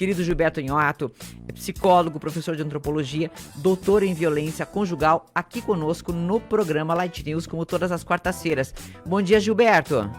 Querido Gilberto Anhoato, é psicólogo, professor de antropologia, doutor em violência conjugal, aqui conosco no programa Light News, como todas as quartas-feiras. Bom dia, Gilberto.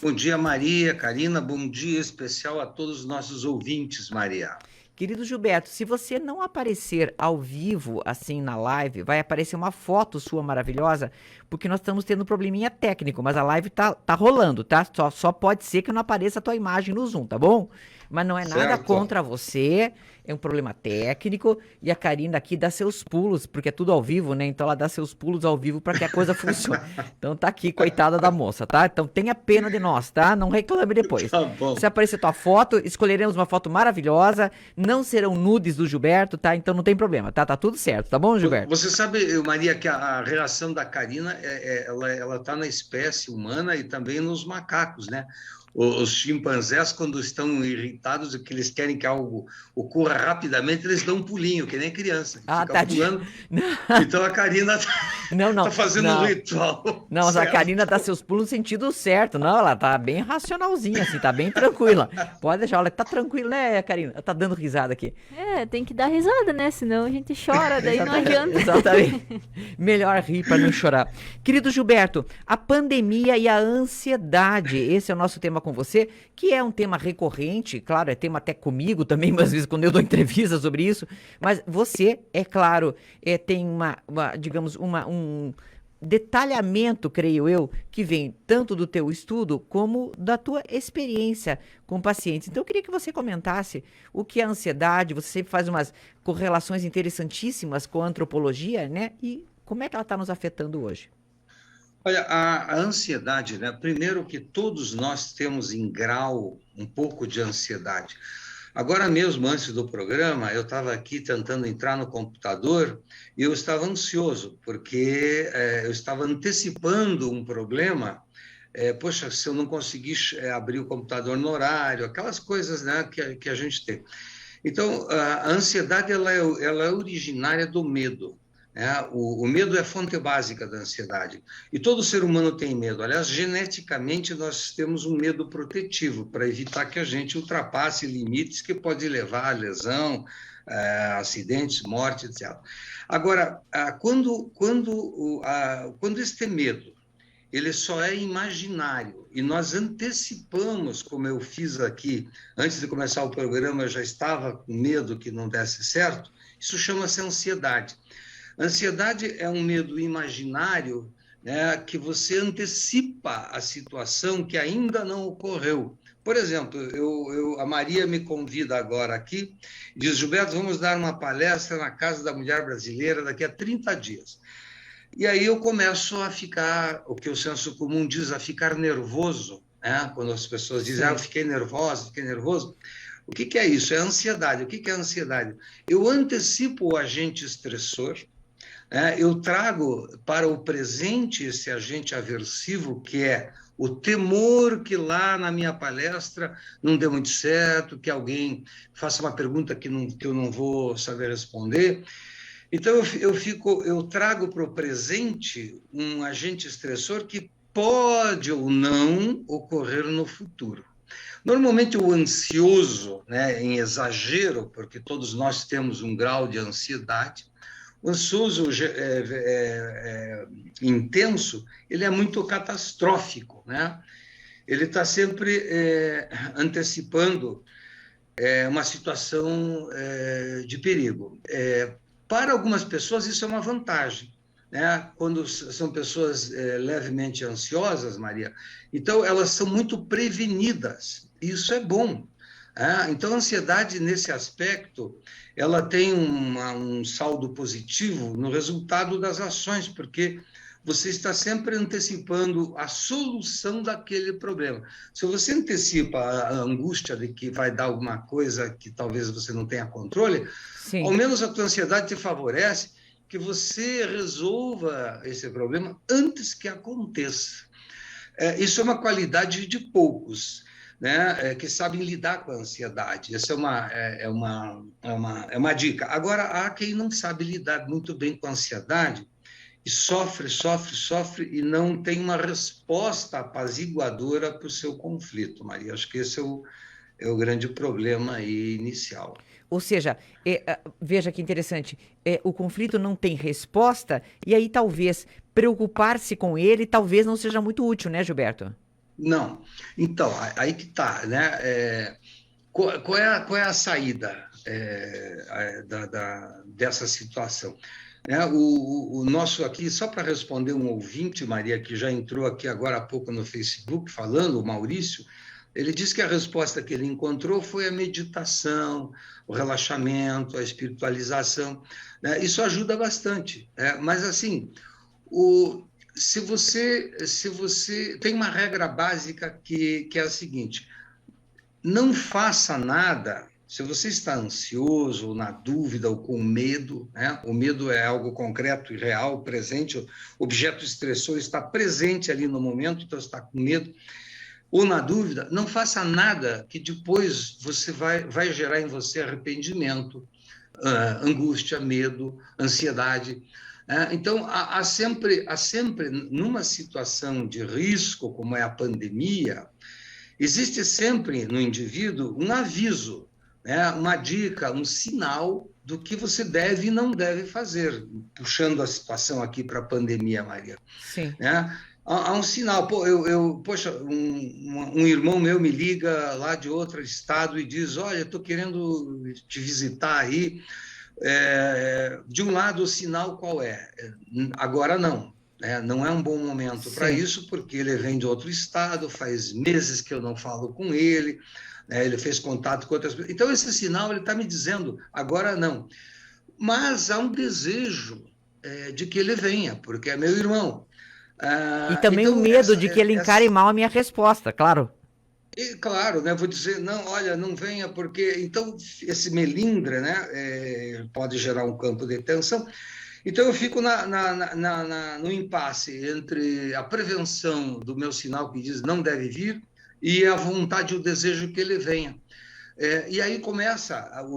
Bom dia, Maria, Karina, bom dia especial a todos os nossos ouvintes, Maria. Querido Gilberto, se você não aparecer ao vivo, assim, na live, vai aparecer uma foto sua maravilhosa, porque nós estamos tendo um probleminha técnico, mas a live tá rolando, tá? Só pode ser que não apareça a tua imagem no Zoom, tá bom? Mas não é nada contra você, é um problema técnico, e a Karina aqui dá seus pulos, porque é tudo ao vivo, né? Então ela dá seus pulos ao vivo para que a coisa funcione. Então tá aqui, coitada da moça, tá? Então tenha pena de nós, tá? Não reclame depois. Tá bom. Se aparecer tua foto, escolheremos uma foto maravilhosa, não serão nudes do Gilberto, tá? Então não tem problema, tá? Tá tudo certo, tá bom, Gilberto? Você sabe, Maria, que a reação da Karina, ela tá na espécie humana e também nos macacos, né? Os chimpanzés, quando estão irritados e que eles querem que algo ocorra rapidamente, eles dão um pulinho, que nem criança. Fica pulando. Então a Karina tá fazendo um ritual. Não, mas a Karina dá seus pulos no sentido certo. Não, ela tá bem racionalzinha, assim, tá bem tranquila. Pode deixar, ela tá tranquila, né, Karina? Ela tá dando risada aqui. Tem que dar risada, né? Senão a gente chora, daí não adianta. Exatamente. Melhor rir para não chorar. Querido Gilberto, a pandemia e a ansiedade, esse é o nosso tema com você, que é um tema recorrente, claro, é tema até comigo também, mas às vezes quando eu dou entrevista sobre isso, mas você, é claro, tem um detalhamento, creio eu, que vem tanto do teu estudo como da tua experiência com pacientes. Então eu queria que você comentasse o que é a ansiedade, você sempre faz umas correlações interessantíssimas com a antropologia, né? E como é que ela está nos afetando hoje? Olha, a ansiedade, né? Primeiro que todos nós temos em grau um pouco de ansiedade. Agora mesmo, antes do programa, eu estava aqui tentando entrar no computador e eu estava ansioso, porque eu estava antecipando um problema. Poxa, se eu não conseguir abrir o computador no horário, aquelas coisas, né, que a gente tem. Então, a ansiedade ela é originária do medo. O medo é a fonte básica da ansiedade. E todo ser humano tem medo. Aliás, geneticamente, nós temos um medo protetivo para evitar que a gente ultrapasse limites que pode levar a lesão, acidentes, morte, etc. Agora, quando este medo ele só é imaginário e nós antecipamos, como eu fiz aqui, antes de começar o programa, eu já estava com medo que não desse certo, isso chama-se ansiedade. Ansiedade é um medo imaginário, né, que você antecipa a situação que ainda não ocorreu. Por exemplo, a Maria me convida agora aqui e diz, Gilberto, vamos dar uma palestra na Casa da Mulher Brasileira daqui a 30 dias. E aí eu começo a ficar, o que o senso comum diz, a ficar nervoso, né? Quando as pessoas dizem, eu fiquei nervoso. O que é isso? É ansiedade. O que é ansiedade? Eu antecipo o agente estressor, eu trago para o presente esse agente aversivo, que é o temor que lá na minha palestra não deu muito certo, que alguém faça uma pergunta que eu não vou saber responder. Então, eu trago para o presente um agente estressor que pode ou não ocorrer no futuro. Normalmente, o ansioso, né, em exagero, porque todos nós temos um grau de ansiedade, o ansioso intenso, ele é muito catastrófico, né? Ele está sempre antecipando uma situação de perigo. Para algumas pessoas, isso é uma vantagem, né? Quando são pessoas levemente ansiosas, Maria, então elas são muito prevenidas. Isso é bom. Então, a ansiedade, nesse aspecto, ela tem um saldo positivo no resultado das ações, porque você está sempre antecipando a solução daquele problema. Se você antecipa a angústia de que vai dar alguma coisa que talvez você não tenha controle, sim, ao menos a tua ansiedade te favorece que você resolva esse problema antes que aconteça. Isso é uma qualidade de poucos, né, que sabem lidar com a ansiedade. Essa é uma dica. Agora, há quem não sabe lidar muito bem com a ansiedade e sofre e não tem uma resposta apaziguadora para o seu conflito, Maria. Acho que esse é o grande problema aí inicial. Ou seja, veja que interessante, o conflito não tem resposta, e aí talvez preocupar-se com ele talvez não seja muito útil, né, Gilberto? Não. Então, aí que está, né? Qual é a saída dessa situação? Né? O nosso aqui, só para responder um ouvinte, Maria, que já entrou aqui agora há pouco no Facebook falando, o Maurício, ele disse que a resposta que ele encontrou foi a meditação, o relaxamento, a espiritualização, né? Isso ajuda bastante, né? Mas assim, se você tem uma regra básica que é a seguinte: não faça nada. Se você está ansioso, ou na dúvida, ou com medo, né? O medo é algo concreto e real, presente, o objeto estressor está presente ali no momento, então você está com medo, ou na dúvida, não faça nada que depois você vai gerar em você arrependimento, angústia, medo, ansiedade. Então, há sempre, numa situação de risco, como é a pandemia, existe sempre no indivíduo um aviso, né? Uma dica, um sinal do que você deve e não deve fazer, puxando a situação aqui para a pandemia, Maria. Sim. Né? Há um sinal. Poxa, um irmão meu me liga lá de outro estado e diz: olha, estou querendo te visitar aí. De um lado, o sinal qual é? Agora não. Não é um bom momento para isso, porque ele vem de outro estado, faz meses que eu não falo com ele, ele fez contato com outras pessoas. Então, esse sinal ele está me dizendo, agora não. Mas há um desejo de que ele venha, porque é meu irmão. E também então, o medo de que ele encare mal a minha resposta, claro. E, claro, né? Vou dizer, não, olha, não venha, porque... Então, esse melindre, né? Pode gerar um campo de tensão. Então, eu fico no impasse entre a prevenção do meu sinal que diz não deve vir e a vontade e o desejo que ele venha. E aí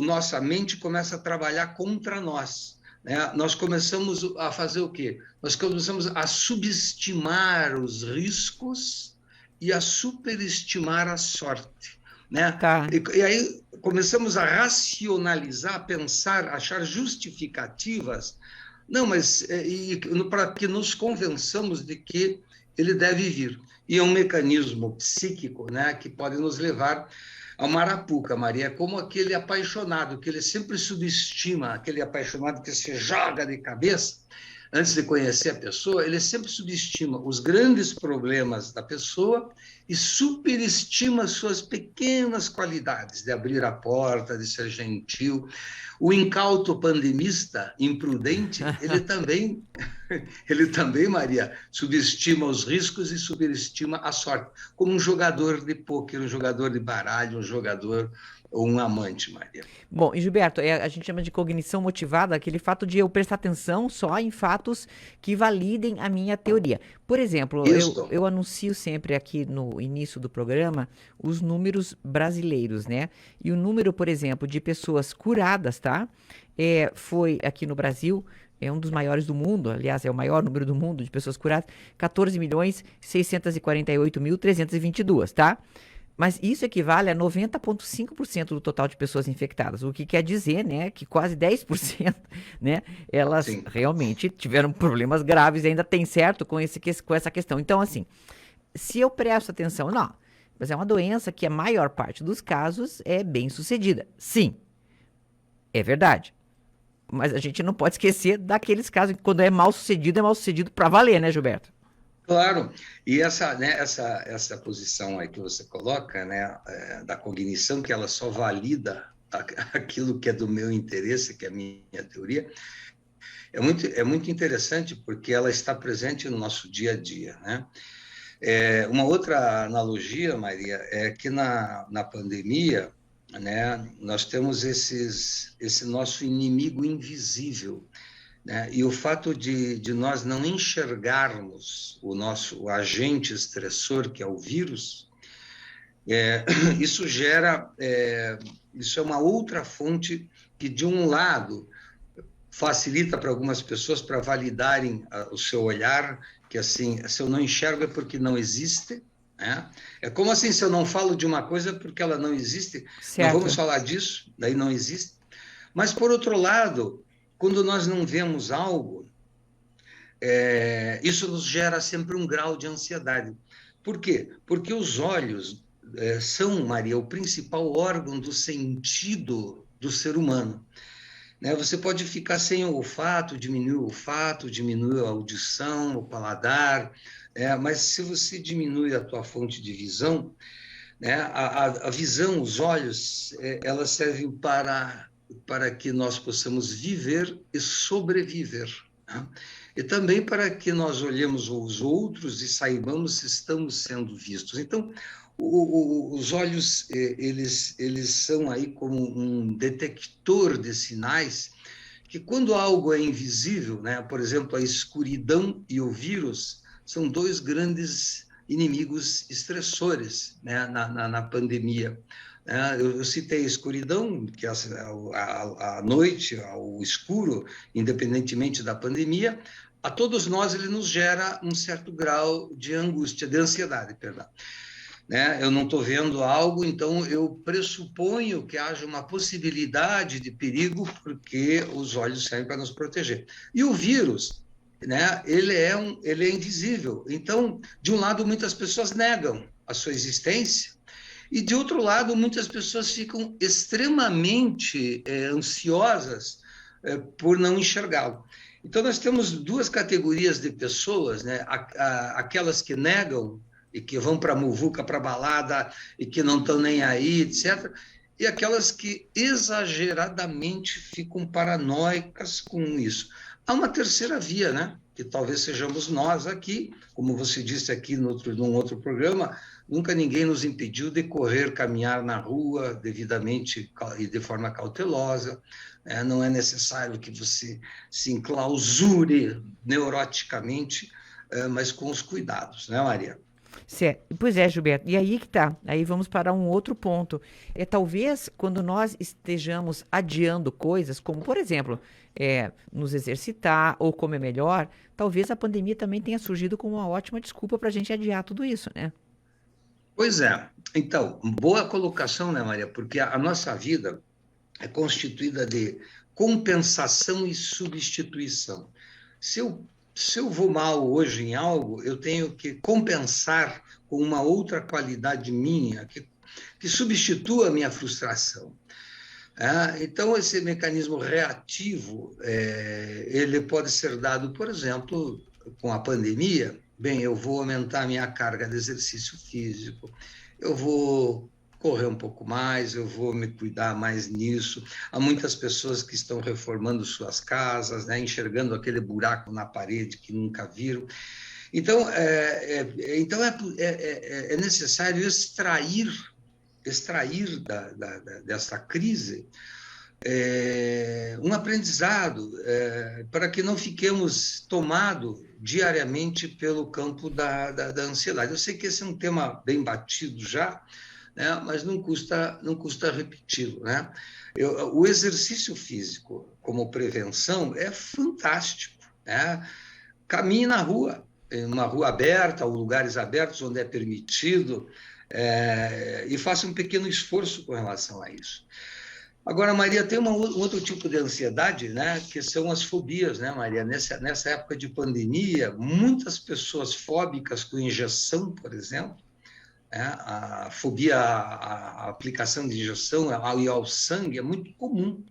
nossa mente começa a trabalhar contra nós. Nós começamos a fazer o quê? Nós começamos a subestimar os riscos e a superestimar a sorte. Né? Tá. E aí começamos a racionalizar, pensar, achar justificativas. Não, mas para que nos convençamos de que ele deve vir. E é um mecanismo psíquico, né, que pode nos levar a uma arapuca, Maria. É como aquele apaixonado, que ele sempre subestima, aquele apaixonado que se joga de cabeça antes de conhecer a pessoa, ele sempre subestima os grandes problemas da pessoa e superestima suas pequenas qualidades de abrir a porta, de ser gentil. O incauto pandemista, imprudente, ele também, Maria, subestima os riscos e superestima a sorte, como um jogador de pôquer, um jogador de baralho, um jogador ou um amante, Maria. Bom, e Gilberto, a gente chama de cognição motivada aquele fato de eu prestar atenção só em fatos que validem a minha teoria. Por exemplo, eu anuncio sempre aqui no início do programa os números brasileiros, né? E o número, por exemplo, de pessoas curadas, tá? Foi aqui no Brasil, é um dos maiores do mundo, aliás, é o maior número do mundo de pessoas curadas, 14.648.322, tá? Mas isso equivale a 90,5% do total de pessoas infectadas, o que quer dizer, né, que quase 10%, né, elas Sim. realmente tiveram problemas graves e ainda tem certo com essa questão. Então, assim, se eu presto atenção, não, mas é uma doença que a maior parte dos casos é bem sucedida. Sim, é verdade. Mas a gente não pode esquecer daqueles casos que quando é mal sucedido para valer, né, Gilberto? Claro, e essa posição aí que você coloca, né, da cognição, que ela só valida aquilo que é do meu interesse, que é a minha teoria, é muito interessante porque ela está presente no nosso dia a dia, né? Uma outra analogia, Maria, é que na pandemia, né, nós temos esse nosso inimigo invisível, né? E o fato de nós não enxergarmos o nosso agente estressor, que é o vírus, isso é uma outra fonte que, de um lado, facilita para algumas pessoas para validarem o seu olhar, que assim, se eu não enxergo é porque não existe, né? É como assim, se eu não falo de uma coisa porque ela não existe, não vamos falar disso, daí não existe. Mas, por outro lado, quando nós não vemos algo, isso nos gera sempre um grau de ansiedade. Por quê? Porque os olhos são, Maria, o principal órgão do sentido do ser humano. Né? Você pode ficar sem o olfato, diminui a audição, o paladar, mas se você diminui a tua fonte de visão, né, a visão, os olhos, elas servem para que nós possamos viver e sobreviver, né? E também para que nós olhemos os outros e saibamos se estamos sendo vistos. Então, os olhos, eles são aí como um detector de sinais que quando algo é invisível, né, por exemplo, a escuridão e o vírus são dois grandes inimigos estressores, né, na pandemia. Eu citei a escuridão, que é a noite, o escuro, independentemente da pandemia, a todos nós ele nos gera um certo grau de angústia, de ansiedade, perdão. Né? Eu não estou vendo algo, então eu pressuponho que haja uma possibilidade de perigo, porque os olhos servem para nos proteger. E o vírus, né, ele é invisível. Então, de um lado, muitas pessoas negam a sua existência, e de outro lado, muitas pessoas ficam extremamente ansiosas por não enxergá-lo. Então, nós temos duas categorias de pessoas, né? Aquelas que negam e que vão para a muvuca, para a balada, e que não estão nem aí, etc., e aquelas que exageradamente ficam paranoicas com isso. Há uma terceira via, né? Que talvez sejamos nós aqui, como você disse aqui num outro programa, nunca ninguém nos impediu de correr, caminhar na rua devidamente e de forma cautelosa. Não é necessário que você se enclausure neuroticamente, mas com os cuidados, né, Maria? Certo. Pois é, Gilberto. E aí que tá. Aí vamos para um outro ponto. Talvez quando nós estejamos adiando coisas, como por exemplo, nos exercitar ou comer melhor, talvez a pandemia também tenha surgido como uma ótima desculpa para a gente adiar tudo isso, né? Pois é. Então, boa colocação, né, Maria? Porque a nossa vida é constituída de compensação e substituição. Se eu vou mal hoje em algo, eu tenho que compensar com uma outra qualidade minha que substitua a minha frustração. Então, esse mecanismo reativo, ele pode ser dado, por exemplo, com a pandemia. Bem, eu vou aumentar a minha carga de exercício físico, eu vou correr um pouco mais, eu vou me cuidar mais nisso. Há muitas pessoas que estão reformando suas casas, né, enxergando aquele buraco na parede que nunca viram. Então, é necessário extrair dessa crise um aprendizado para que não fiquemos tomados diariamente pelo campo da ansiedade. Eu sei que esse é um tema bem batido já, né, mas não custa repeti-lo, né? O exercício físico como prevenção é fantástico, né? Caminhe na rua, em uma rua aberta ou lugares abertos onde é permitido, e faça um pequeno esforço com relação a isso. Agora, Maria, tem um outro tipo de ansiedade, né, que são as fobias, né, Maria? Nessa época de pandemia, muitas pessoas fóbicas com injeção, por exemplo, a fobia à aplicação de injeção ao sangue é muito comum.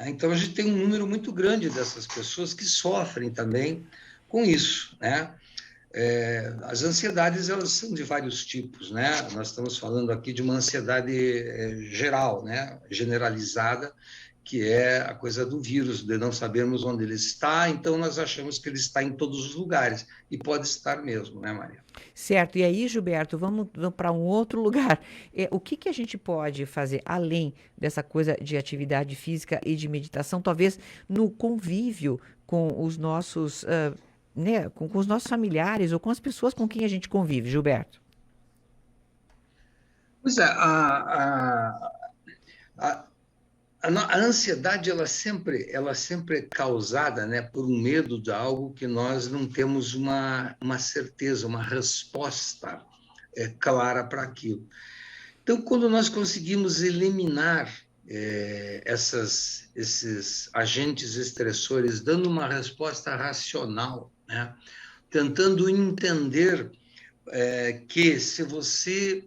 Então, a gente tem um número muito grande dessas pessoas que sofrem também com isso, né? As ansiedades, elas são de vários tipos, né? Nós estamos falando aqui de uma ansiedade geral, né? Generalizada, que é a coisa do vírus, de não sabermos onde ele está, então nós achamos que ele está em todos os lugares, e pode estar mesmo, né, Maria? Certo, e aí, Gilberto, vamos para um outro lugar. O que a gente pode fazer, além dessa coisa de atividade física e de meditação, talvez no convívio com os nossos, né, com os nossos familiares ou com as pessoas com quem a gente convive, Gilberto? Pois é, a ansiedade ela sempre é causada, né, por um medo de algo que nós não temos uma certeza, uma resposta clara para aquilo. Então, quando nós conseguimos eliminar esses agentes estressores, dando uma resposta racional, né? Tentando entender que se você...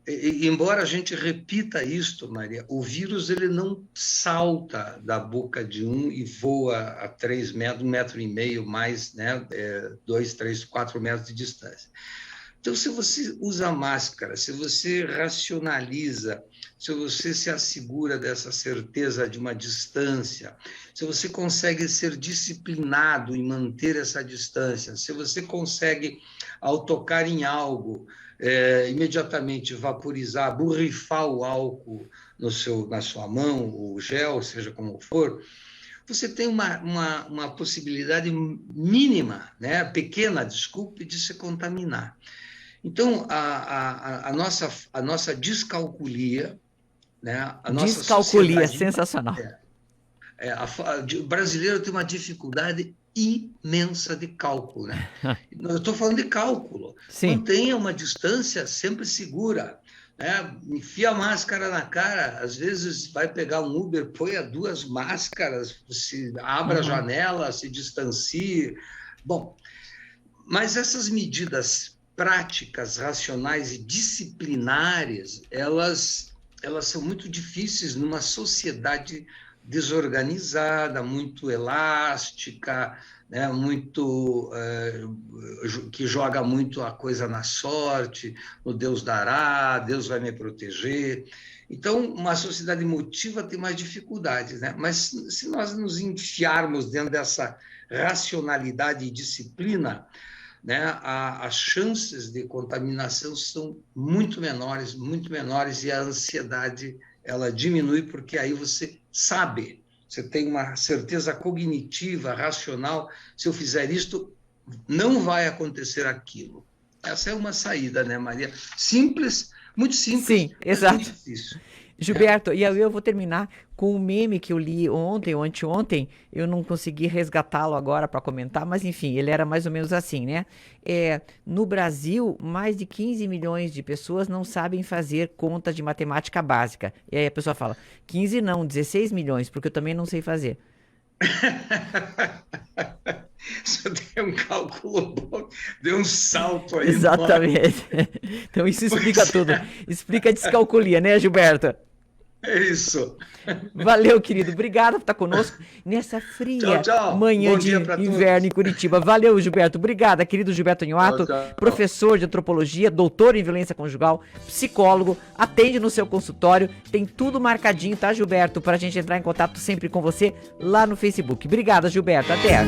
Embora a gente repita isto, Maria, o vírus ele não salta da boca de um e voa a 3 metros, 1,5 metro mais, né? 2, 3, 4 metros de distância. Então, se você usa máscara, se você racionaliza, se você se assegura dessa certeza de uma distância, se você consegue ser disciplinado em manter essa distância, se você consegue, ao tocar em algo, imediatamente vaporizar, borrifar o álcool na sua mão, o gel, seja como for, você tem uma possibilidade mínima, né, pequena, desculpe, de se contaminar. Então, a nossa descalculia, né, a nossa descalculia, sensacional. O brasileiro tem uma dificuldade imensa de cálculo, né? Eu estou falando de cálculo. Sim. Mantenha uma distância sempre segura, né? Enfia a máscara na cara, às vezes vai pegar um Uber, põe 2 máscaras, se abra a janela, se distancie. Bom, mas essas medidas práticas, racionais e disciplinares, elas são muito difíceis numa sociedade desorganizada, muito elástica, né? Muito que joga muito a coisa na sorte, o Deus dará, Deus vai me proteger. Então, uma sociedade emotiva tem mais dificuldades, né? Mas se nós nos enfiarmos dentro dessa racionalidade e disciplina, né, as chances de contaminação são muito menores, e a ansiedade ela diminui, porque aí você sabe, você tem uma certeza cognitiva, racional, se eu fizer isto, não vai acontecer aquilo. Essa é uma saída, né, Maria? Simples, muito simples. Sim, exato. Muito difícil. Gilberto, e aí eu vou terminar com um meme que eu li ontem ou anteontem, eu não consegui resgatá-lo agora para comentar, mas enfim, ele era mais ou menos assim, né? No Brasil, mais de 15 milhões de pessoas não sabem fazer conta de matemática básica. E aí a pessoa fala, 15 não, 16 milhões, porque eu também não sei fazer. Você tem um cálculo bom, deu um salto aí. Exatamente. Então isso explica tudo. Explica a descalculia, né, Gilberto? É isso. Valeu, querido. Obrigado por estar conosco nessa fria manhã Bom de dia pra inverno em Curitiba. Valeu, Gilberto. Obrigada, querido Gilberto Nhoato, professor de antropologia, doutor em violência conjugal, psicólogo, atende no seu consultório. Tem tudo marcadinho, tá, Gilberto? Pra gente entrar em contato sempre com você lá no Facebook. Obrigada, Gilberto. Até.